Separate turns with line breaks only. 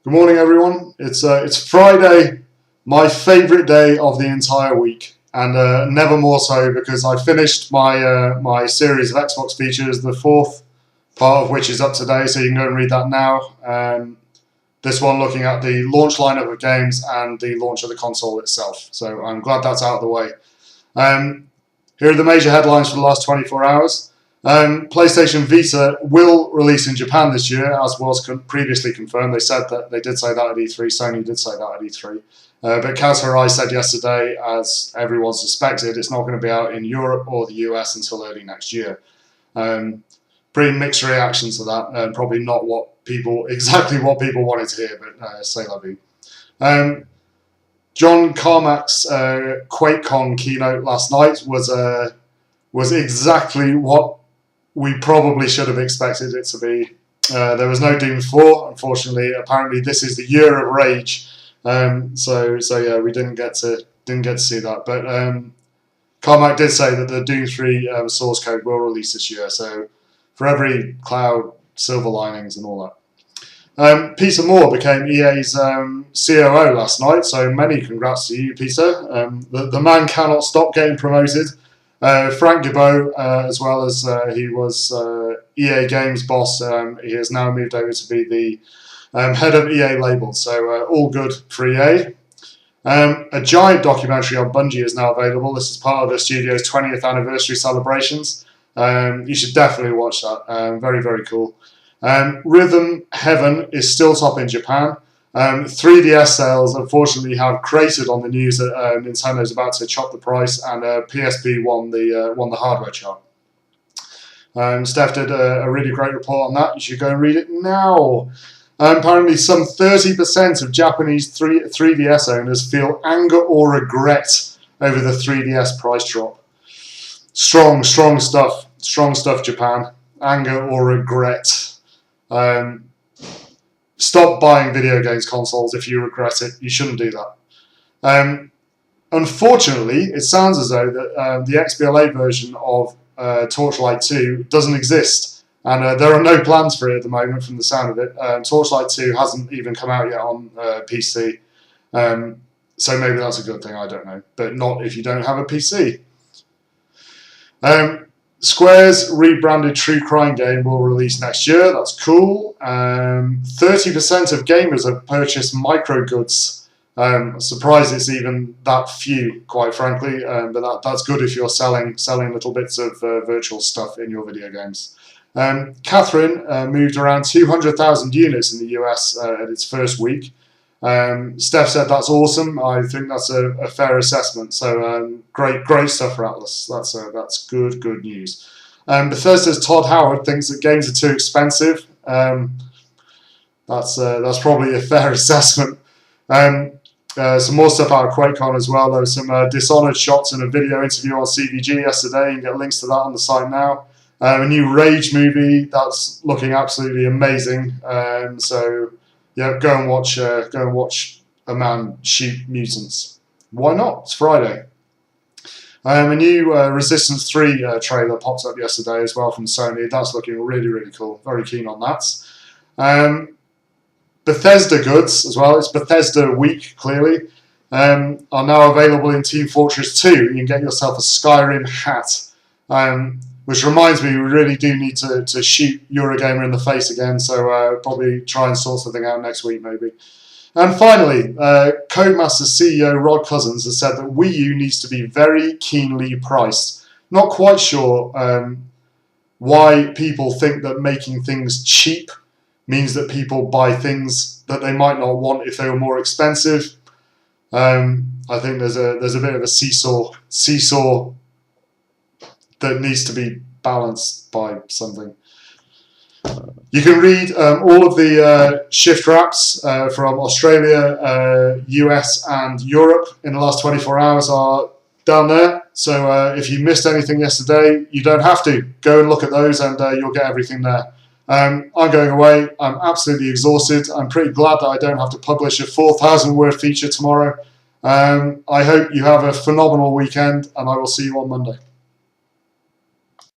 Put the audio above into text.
Good morning, everyone. It's Friday, my favourite day of the entire week, and never more so because I finished my series of Xbox features, the fourth part of which is up today, so you can go and read that now. This one looking at the launch lineup of games and the launch of the console itself. So I'm glad that's out of the way. Here are the major headlines for the last 24 hours. PlayStation Vita will release in Japan this year, as was previously confirmed. They did say that at E3. Sony did say that at E3. But Kaz Hirai said yesterday, as everyone suspected, it's not going to be out in Europe or the US until early next year. Pretty mixed reactions to that. Probably not exactly what people wanted to hear, but say la vie. John Carmack's QuakeCon keynote last night was exactly what we probably should have expected it to be. There was no Doom 4, unfortunately. Apparently, this is the year of rage. So yeah, we didn't get to see that. But Carmack did say that the Doom 3 source code will release this year. So for every cloud, silver linings and all that. Peter Moore became EA's COO last night. So many congrats to you, Peter. The man cannot stop getting promoted. Frank Gibeau, as well as he was EA Games boss, he has now moved over to be the head of EA labels, so all good for EA. A giant documentary on Bungie is now available. This is part of the studio's 20th anniversary celebrations. You should definitely watch that. Very, very cool. Rhythm Heaven is still top in Japan. 3DS sales unfortunately have cratered on the news that Nintendo's about to chop the price, and PSP won the hardware chart. Steph did a really great report on that. You should go and read it now. Apparently, some 30% of Japanese 3DS owners feel anger or regret over the 3DS price drop. Strong stuff. Strong stuff, Japan. Anger or regret. Stop buying video games consoles if you regret it. You shouldn't do that. Unfortunately, it sounds as though that the XBLA version of Torchlight 2 doesn't exist. And there are no plans for it at the moment from the sound of it. Torchlight 2 hasn't even come out yet on PC. So maybe that's a good thing, I don't know. But not if you don't have a PC. Square's rebranded True Crime game will release next year. That's cool. 30% of gamers have purchased micro goods. Surprised it's even that few, quite frankly. But that's good if you're selling little bits of virtual stuff in your video games. Catherine moved around 200,000 units in the US at its first week. Steph said that's awesome. I think that's a fair assessment. So great stuff for Atlas. That's good news. Bethesda's Todd Howard thinks that games are too expensive. That's probably a fair assessment. Some more stuff out of QuakeCon as well. There was some Dishonored shots in a video interview on CVG yesterday. You can get links to that on the site now. A new Rage movie that's looking absolutely amazing. So yeah, go and watch a man shoot mutants. Why not? It's Friday. A new Resistance 3 trailer popped up yesterday as well from Sony. That's looking really cool. Very keen on that. Bethesda goods as well. It's Bethesda week, clearly. Are now available in Team Fortress 2. You can get yourself a Skyrim hat. Which reminds me, we really do need to shoot Eurogamer in the face again, so probably try and sort something out next week, maybe. And finally, Codemaster CEO Rod Cousins has said that Wii U needs to be very keenly priced. Not quite sure why people think that making things cheap means that people buy things that they might not want if they were more expensive. I think there's a bit of a seesaw that needs to be balanced by something. You can read all of the shift wraps from Australia, US and Europe in the last 24 hours are down there. So if you missed anything yesterday, you don't have to. Go and look at those and you'll get everything there. I'm going away. I'm absolutely exhausted. I'm pretty glad that I don't have to publish a 4,000 word feature tomorrow. I hope you have a phenomenal weekend and I will see you on Monday.